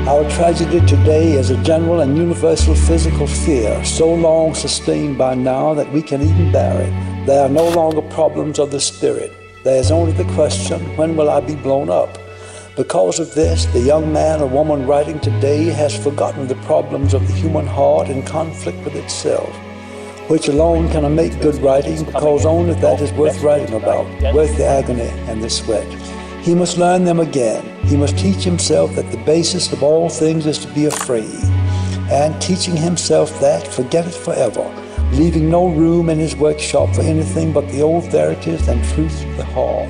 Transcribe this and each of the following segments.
Our tragedy today is a general and universal physical fear, so long sustained by now that we can even bear it. There are no longer problems of the spirit. There is only the question, when will I be blown up? Because of this, the young man or woman writing today has forgotten the problems of the human heart in conflict with itself, which alone can make good writing, because only that is worth writing about, worth the agony and the sweat. He must learn them again. He must teach himself that the basis of all things is to be afraid, and teaching himself that, forget it forever, leaving no room in his workshop for anything but the old verities and truth of the heart.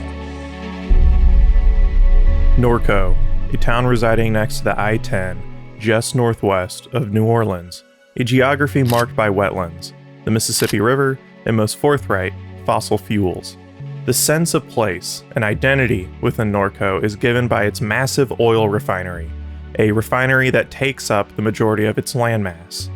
Norco, a town residing next to the I-10, just northwest of New Orleans, a geography marked by wetlands, the Mississippi River, and most forthright, fossil fuels. The sense of place and identity within Norco is given by its massive oil refinery, a refinery that takes up the majority of its landmass.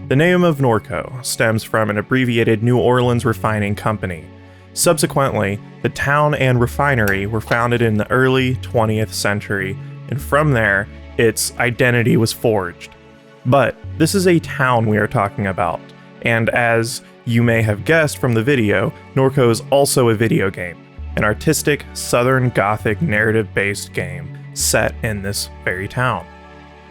The name of Norco stems from an abbreviated New Orleans Refining Company. Subsequently, the town and refinery were founded in the early 20th century, and from there, its identity was forged. But this is a town we are talking about, and as you may have guessed from the video, Norco is also a video game, an artistic Southern Gothic narrative-based game set in this very town.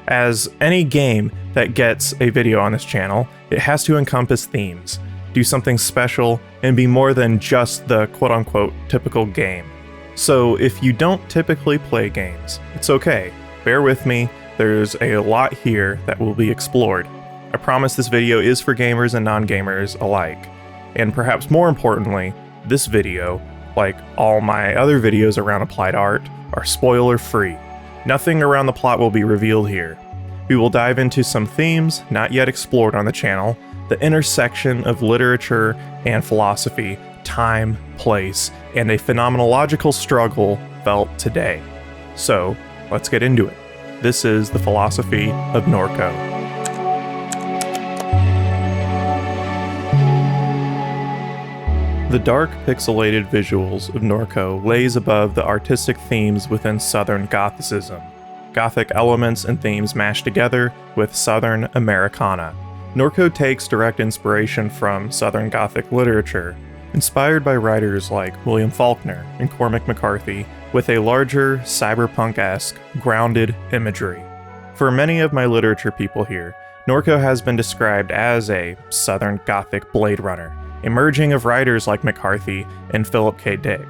As any game that gets a video on this channel, it has to encompass themes, do something special, and be more than just the quote-unquote typical game. So if you don't typically play games, it's okay. Bear with me, there's a lot here that will be explored. I promise this video is for gamers and non-gamers alike. And perhaps more importantly, this video, like all my other videos around applied art, are spoiler-free. Nothing around the plot will be revealed here. We will dive into some themes not yet explored on the channel, the intersection of literature and philosophy, time, place, and a phenomenological struggle felt today. So, let's get into it. This is the philosophy of Norco. The dark, pixelated visuals of Norco lays above the artistic themes within Southern Gothicism. Gothic elements and themes mashed together with Southern Americana. Norco takes direct inspiration from Southern Gothic literature, inspired by writers like William Faulkner and Cormac McCarthy, with a larger, cyberpunk-esque, grounded imagery. For many of my literature people here, Norco has been described as a Southern Gothic Blade Runner, a merging of writers like McCarthy and Philip K. Dick.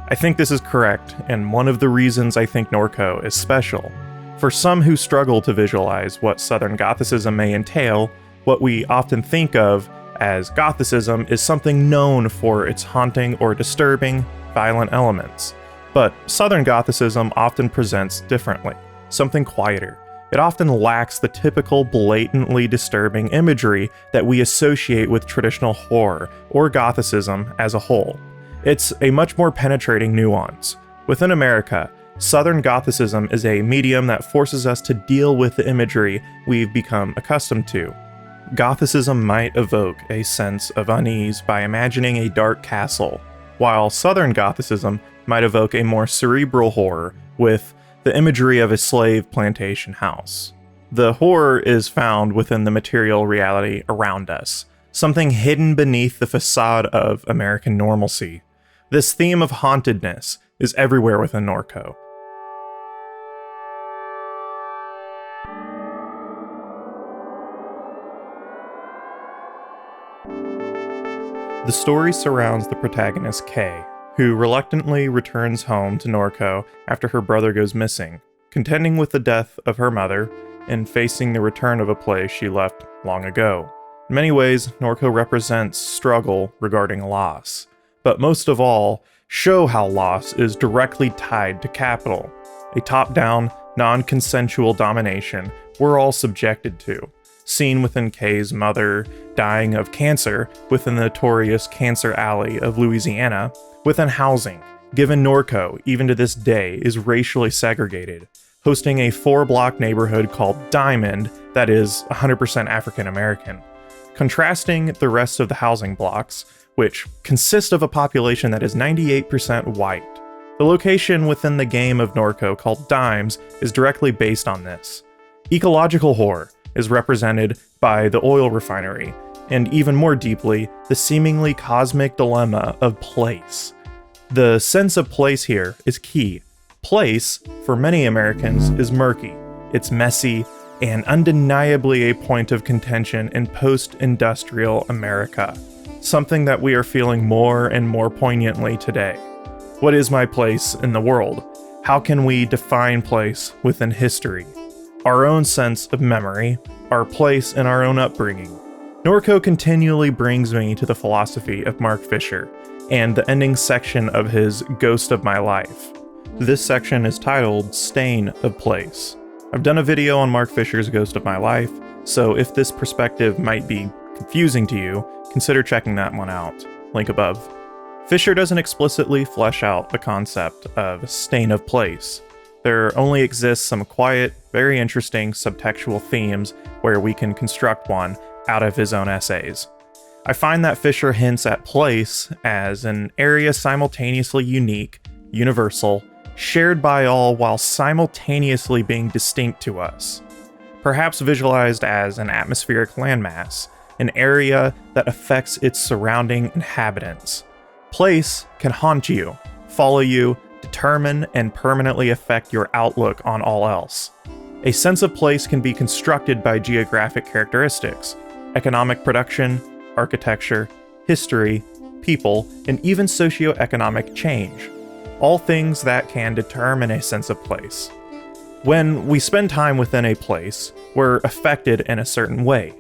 I think this is correct, and one of the reasons I think Norco is special. For some who struggle to visualize what Southern Gothicism may entail, what we often think of as Gothicism is something known for its haunting or disturbing, violent elements. But Southern Gothicism often presents differently, something quieter. It often lacks the typical blatantly disturbing imagery that we associate with traditional horror or Gothicism as a whole. It's a much more penetrating nuance. Within America, Southern Gothicism is a medium that forces us to deal with the imagery we've become accustomed to. Gothicism might evoke a sense of unease by imagining a dark castle, while Southern Gothicism might evoke a more cerebral horror with the imagery of a slave plantation house. The horror is found within the material reality around us, something hidden beneath the facade of American normalcy. This theme of hauntedness is everywhere within Norco. The story surrounds the protagonist, Kay, who reluctantly returns home to Norco after her brother goes missing, contending with the death of her mother and facing the return of a place she left long ago. In many ways, Norco represents struggle regarding loss, but most of all, show how loss is directly tied to capital, a top-down, non-consensual domination we're all subjected to, seen within Kay's mother dying of cancer within the notorious Cancer Alley of Louisiana, within housing, given Norco, even to this day, is racially segregated, hosting a 4-block neighborhood called Diamond that is 100% African American. Contrasting the rest of the housing blocks, which consist of a population that is 98% white. The location within the game of Norco called Dimes is directly based on this. Ecological horror is represented by the oil refinery, and even more deeply, the seemingly cosmic dilemma of place. The sense of place here is key. Place, for many Americans, is murky. It's messy, and undeniably a point of contention in post-industrial America, something that we are feeling more and more poignantly today. What is my place in the world? How can we define place within history? Our own sense of memory, our place in our own upbringing. Norco continually brings me to the philosophy of Mark Fisher and the ending section of his Ghost of My Life. This section is titled Stain of Place. I've done a video on Mark Fisher's Ghost of My Life, so if this perspective might be confusing to you, consider checking that one out. Link above. Fisher doesn't explicitly flesh out the concept of stain of place. There only exists some quiet, very interesting subtextual themes where we can construct one out of his own essays. I find that Fisher hints at place as an area simultaneously unique, universal, shared by all while simultaneously being distinct to us. Perhaps visualized as an atmospheric landmass, an area that affects its surrounding inhabitants. Place can haunt you, follow you, determine and permanently affect your outlook on all else. A sense of place can be constructed by geographic characteristics, economic production, architecture, history, people, and even socioeconomic change. All things that can determine a sense of place. When we spend time within a place, we're affected in a certain way.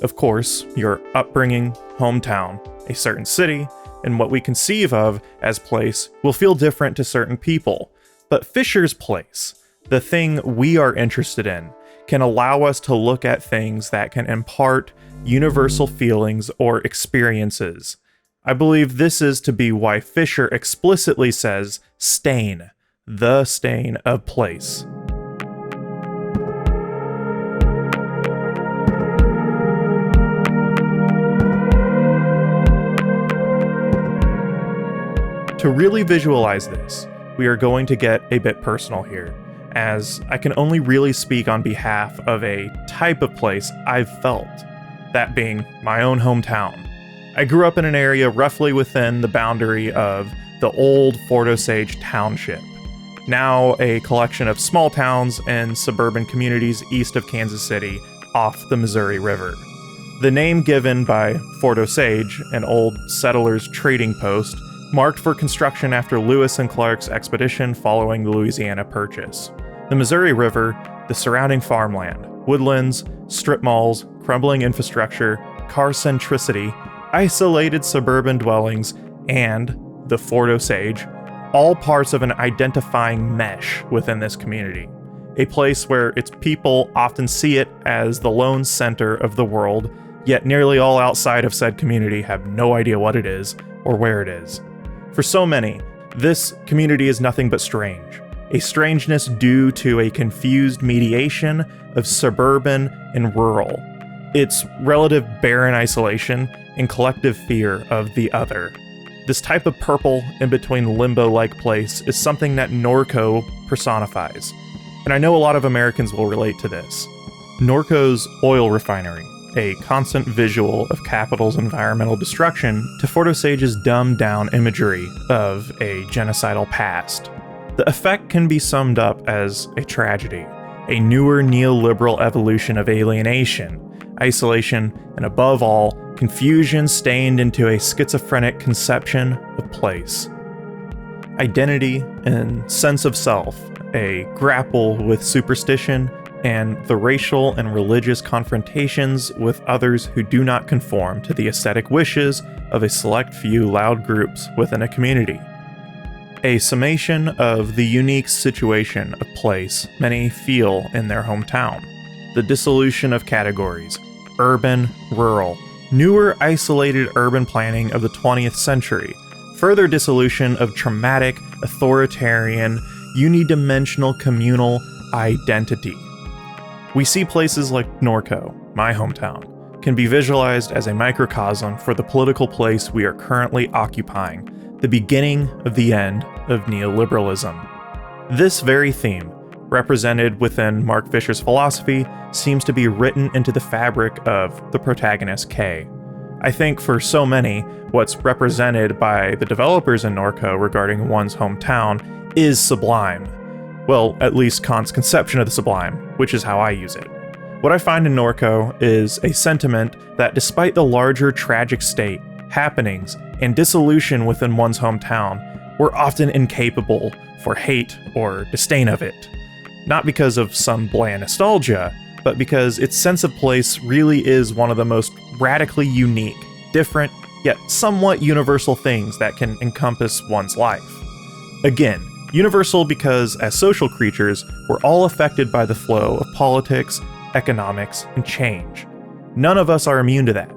Of course, your upbringing, hometown, a certain city, and what we conceive of as place will feel different to certain people. But Fisher's place, the thing we are interested in, can allow us to look at things that can impart universal feelings or experiences. I believe this is to be why Fisher explicitly says stain, the stain of place. To really visualize this, we are going to get a bit personal here, as I can only really speak on behalf of a type of place I've felt, that being my own hometown. I grew up in an area roughly within the boundary of the old Fort Osage Township, now a collection of small towns and suburban communities east of Kansas City off the Missouri River. The name given by Fort Osage, an old settlers' trading post, marked for construction after Lewis and Clark's expedition following the Louisiana Purchase. The Missouri River, the surrounding farmland, woodlands, strip malls, crumbling infrastructure, car centricity, isolated suburban dwellings, and the Fort Osage, all parts of an identifying mesh within this community. A place where its people often see it as the lone center of the world, yet nearly all outside of said community have no idea what it is or where it is. For so many, this community is nothing but strange. A strangeness due to a confused mediation of suburban and rural. Its relative barren isolation and collective fear of the other. This type of purple in between limbo-like place is something that Norco personifies, and I know a lot of Americans will relate to this. Norco's oil refinery, a constant visual of capital's environmental destruction to Fort Osage's dumbed-down imagery of a genocidal past. The effect can be summed up as a tragedy, a newer neoliberal evolution of alienation, isolation, and above all, confusion stained into a schizophrenic conception of place. Identity and sense of self, a grapple with superstition, and the racial and religious confrontations with others who do not conform to the aesthetic wishes of a select few loud groups within a community. A summation of the unique situation of place many feel in their hometown. The dissolution of categories, urban, rural, newer isolated urban planning of the 20th century, further dissolution of traumatic, authoritarian, unidimensional communal identity. We see places like Norco, my hometown, can be visualized as a microcosm for the political place we are currently occupying, the beginning of the end of neoliberalism. This very theme, represented within Mark Fisher's philosophy, seems to be written into the fabric of the protagonist Kay. I think for so many, what's represented by the developers in Norco regarding one's hometown is sublime. Well, at least Kant's conception of the sublime, which is how I use it. What I find in Norco is a sentiment that despite the larger tragic state, happenings, and dissolution within one's hometown, we're often incapable for hate or disdain of it. Not because of some bland nostalgia, but because its sense of place really is one of the most radically unique, different, yet somewhat universal things that can encompass one's life. Again, universal because as social creatures, we're all affected by the flow of politics, economics, and change. None of us are immune to that.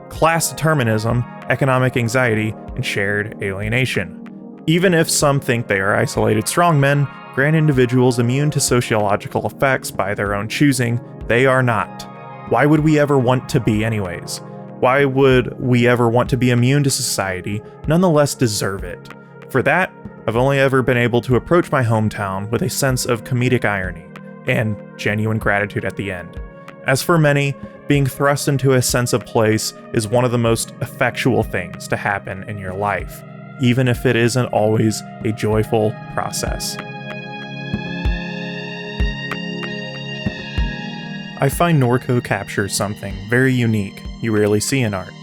Class determinism, economic anxiety, and shared alienation. Even if some think they are isolated strongmen, grand individuals immune to sociological effects by their own choosing, they are not. Why would we ever want to be anyways? Why would we ever want to be immune to society, nonetheless deserve it? For that, I've only ever been able to approach my hometown with a sense of comedic irony, and genuine gratitude at the end. As for many, being thrust into a sense of place is one of the most effectual things to happen in your life, even if it isn't always a joyful process. I find Norco captures something very unique you rarely see in art.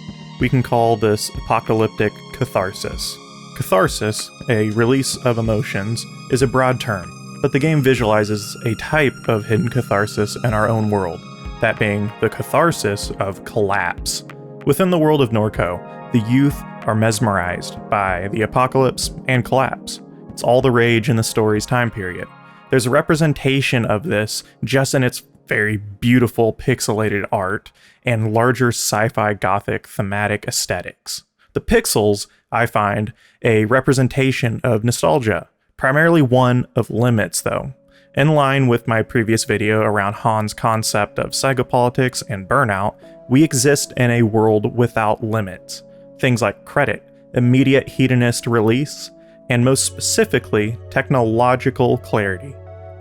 We can call this apocalyptic catharsis. Catharsis, a release of emotions, is a broad term, but the game visualizes a type of hidden catharsis in our own world, that being the catharsis of collapse. Within the world of Norco, the youth are mesmerized by the apocalypse and collapse. It's all the rage in the story's time period. There's a representation of this just in its very beautiful pixelated art and larger sci-fi gothic thematic aesthetics. The pixels, I find, a representation of nostalgia, primarily one of limits though. In line with my previous video around Han's concept of psychopolitics and burnout, we exist in a world without limits. Things like credit, immediate hedonist release, and most specifically, technological clarity.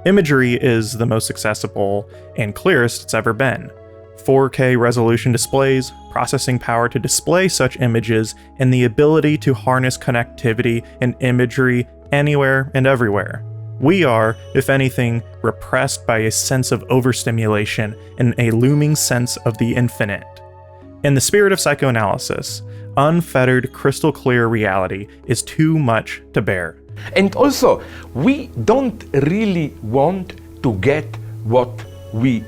Imagery is the most accessible and clearest it's ever been. 4K resolution displays, processing power to display such images, and the ability to harness connectivity and imagery anywhere and everywhere. We are, if anything, repressed by a sense of overstimulation and a looming sense of the infinite. In the spirit of psychoanalysis, unfettered, crystal clear reality is too much to bear. And also, we don't really want to get what we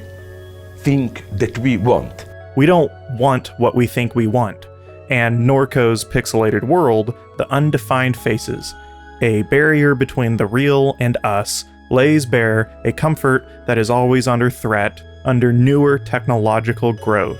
think that we want. We don't want what we think we want. And Norco's pixelated world, the undefined faces, a barrier between the real and us, lays bare a comfort that is always under threat under newer technological growth.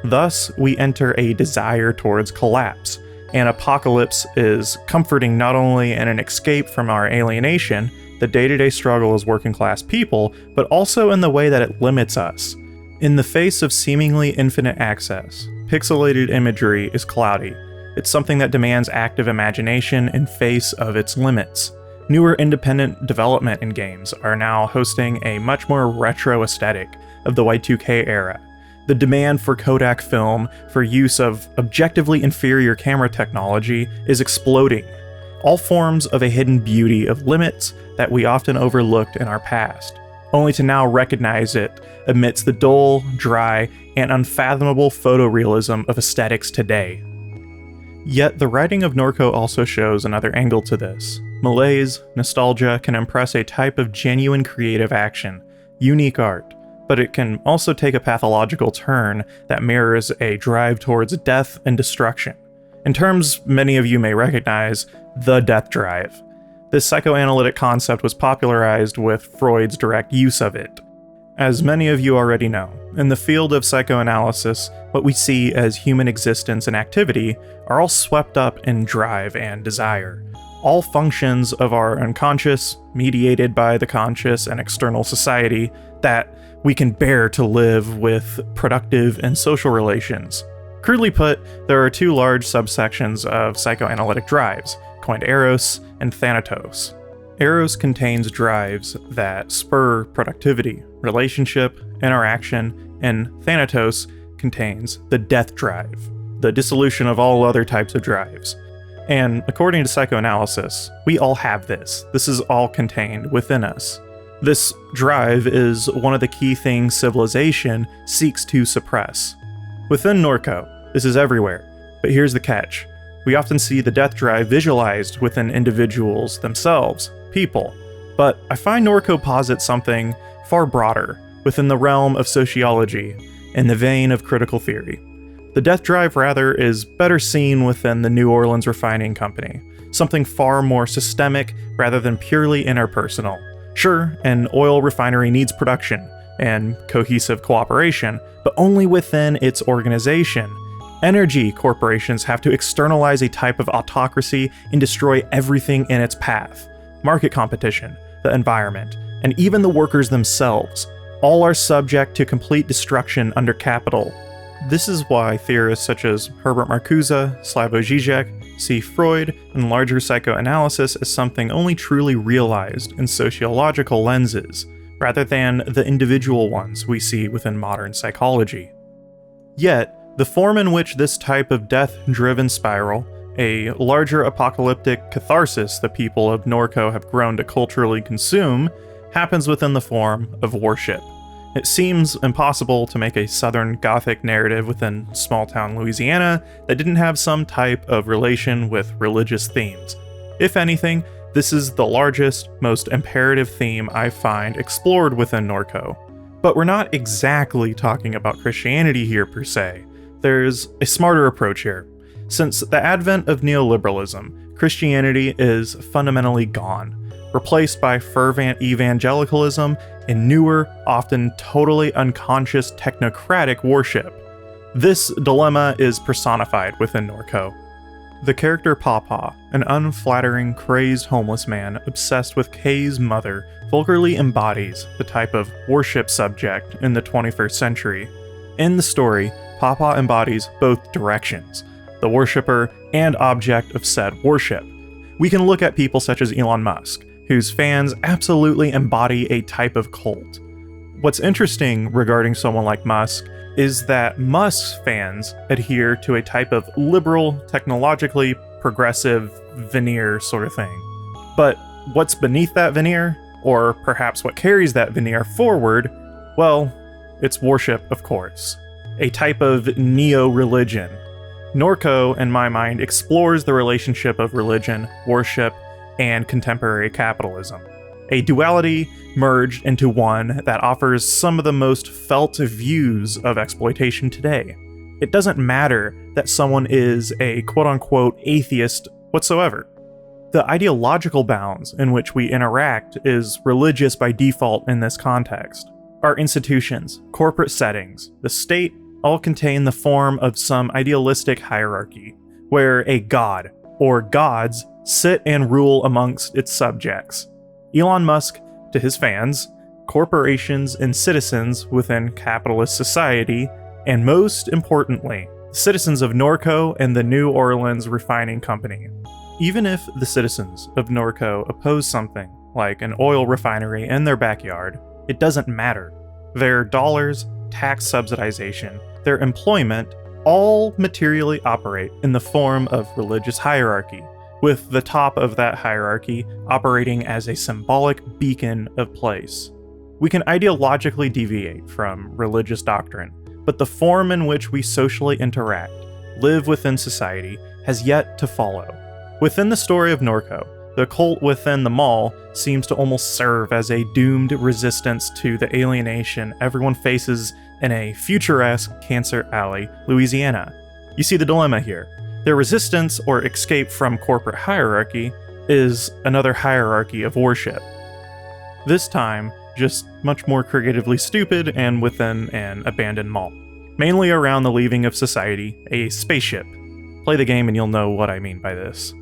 Thus, we enter a desire towards collapse. An apocalypse is comforting not only in an escape from our alienation, the day-to-day struggle as working-class people, but also in the way that it limits us. In the face of seemingly infinite access, pixelated imagery is cloudy. It's something that demands active imagination in face of its limits. Newer independent development in games are now hosting a much more retro aesthetic of the Y2K era. The demand for Kodak film for use of objectively inferior camera technology is exploding. All forms of a hidden beauty of limits that we often overlooked in our past, only to now recognize it amidst the dull, dry, and unfathomable photorealism of aesthetics today. Yet the writing of Norco also shows another angle to this. Malaise, nostalgia can impress a type of genuine creative action, unique art, but it can also take a pathological turn that mirrors a drive towards death and destruction. In terms many of you may recognize, the death drive. This psychoanalytic concept was popularized with Freud's direct use of it. As many of you already know, in the field of psychoanalysis, what we see as human existence and activity are all swept up in drive and desire. All functions of our unconscious, mediated by the conscious and external society, that we can bear to live with productive and social relations. Crudely put, there are two large subsections of psychoanalytic drives, coined Eros and Thanatos. Eros contains drives that spur productivity, relationship, interaction, and Thanatos contains the death drive, the dissolution of all other types of drives. And according to psychoanalysis, we all have this. This is all contained within us. This drive is one of the key things civilization seeks to suppress. Within Norco, this is everywhere, but here's the catch. We often see the death drive visualized within individuals themselves, people, but I find Norco posits something far broader within the realm of sociology in the vein of critical theory. The death drive, rather, is better seen within the New Orleans Refining Company, something far more systemic rather than purely interpersonal. Sure, an oil refinery needs production and cohesive cooperation, but only within its organization. Energy corporations have to externalize a type of autocracy and destroy everything in its path. Market competition, the environment, and even the workers themselves, all are subject to complete destruction under capital. This is why theorists such as Herbert Marcuse, Slavoj Žižek see Freud and larger psychoanalysis as something only truly realized in sociological lenses, rather than the individual ones we see within modern psychology. Yet, the form in which this type of death-driven spiral, a larger apocalyptic catharsis the people of Norco have grown to culturally consume, happens within the form of worship. It seems impossible to make a southern-gothic narrative within small-town Louisiana that didn't have some type of relation with religious themes. If anything, this is the largest, most imperative theme I find explored within Norco. But we're not exactly talking about Christianity here per se. There's a smarter approach here. Since the advent of neoliberalism, Christianity is fundamentally gone, replaced by fervent evangelicalism and newer, often totally unconscious technocratic worship. This dilemma is personified within Norco. The character Pawpaw, an unflattering, crazed homeless man obsessed with Kay's mother, vulgarly embodies the type of worship subject in the 21st century. In the story, Pawpaw embodies both directions, the worshipper and object of said worship. We can look at people such as Elon Musk, whose fans absolutely embody a type of cult. What's interesting regarding someone like Musk is that Musk's fans adhere to a type of liberal, technologically progressive veneer sort of thing. But what's beneath that veneer, or perhaps what carries that veneer forward, well, it's worship, of course. A type of neo-religion. Norco, in my mind, explores the relationship of religion, worship, and contemporary capitalism. A duality merged into one that offers some of the most felt views of exploitation today. It doesn't matter that someone is a quote-unquote atheist whatsoever. The ideological bounds in which we interact is religious by default in this context. Our institutions, corporate settings, the state all contain the form of some idealistic hierarchy, where a god, or gods, sit and rule amongst its subjects. Elon Musk to his fans, corporations and citizens within capitalist society, and most importantly, citizens of Norco and the New Orleans Refining Company. Even if the citizens of Norco oppose something like an oil refinery in their backyard, it doesn't matter. Their dollars, tax subsidization, their employment all materially operate in the form of religious hierarchy, with the top of that hierarchy operating as a symbolic beacon of place. We can ideologically deviate from religious doctrine, but the form in which we socially interact, live within society, has yet to follow. Within the story of Norco, the cult within the mall seems to almost serve as a doomed resistance to the alienation everyone faces in a futuresque Cancer Alley, Louisiana. You see the dilemma here. Their resistance or escape from corporate hierarchy is another hierarchy of worship. This time, just much more creatively stupid and within an abandoned mall. Mainly around the leaving of society, a spaceship. Play the game and you'll know what I mean by this.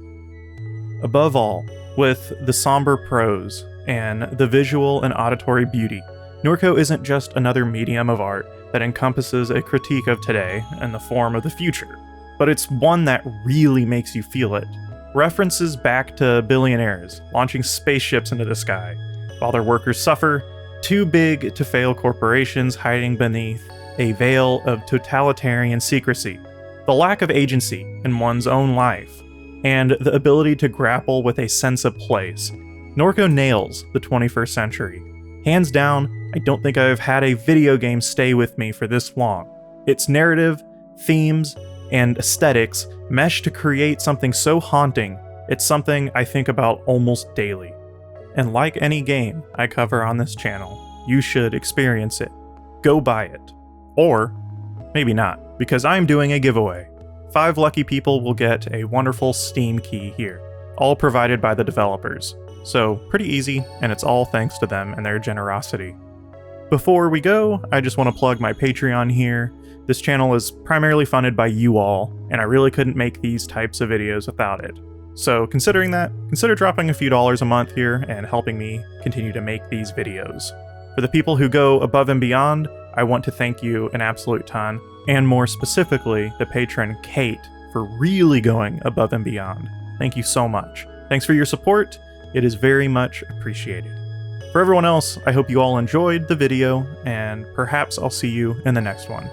Above all, with the somber prose and the visual and auditory beauty, Norco isn't just another medium of art that encompasses a critique of today in the form of the future, but it's one that really makes you feel it. references back to billionaires launching spaceships into the sky, while their workers suffer, too big to fail corporations hiding beneath a veil of totalitarian secrecy, the lack of agency in one's own life, and the ability to grapple with a sense of place. Norco nails the 21st century. Hands down, I don't think I've had a video game stay with me for this long. Its narrative, themes, and aesthetics mesh to create something so haunting, it's something I think about almost daily. And like any game I cover on this channel, you should experience it. Go buy it. Or maybe not, because I'm doing a giveaway. 5 lucky people will get a wonderful Steam key here, all provided by the developers. So pretty easy, and it's all thanks to them and their generosity. Before we go, I just want to plug my Patreon here. This channel is primarily funded by you all, and I really couldn't make these types of videos without it. So considering that, consider dropping a few dollars a month here and helping me continue to make these videos. For the people who go above and beyond, I want to thank you an absolute ton, and more specifically, the patron Kate, for really going above and beyond. Thank you so much. Thanks for your support. It is very much appreciated. For everyone else, I hope you all enjoyed the video, and perhaps I'll see you in the next one.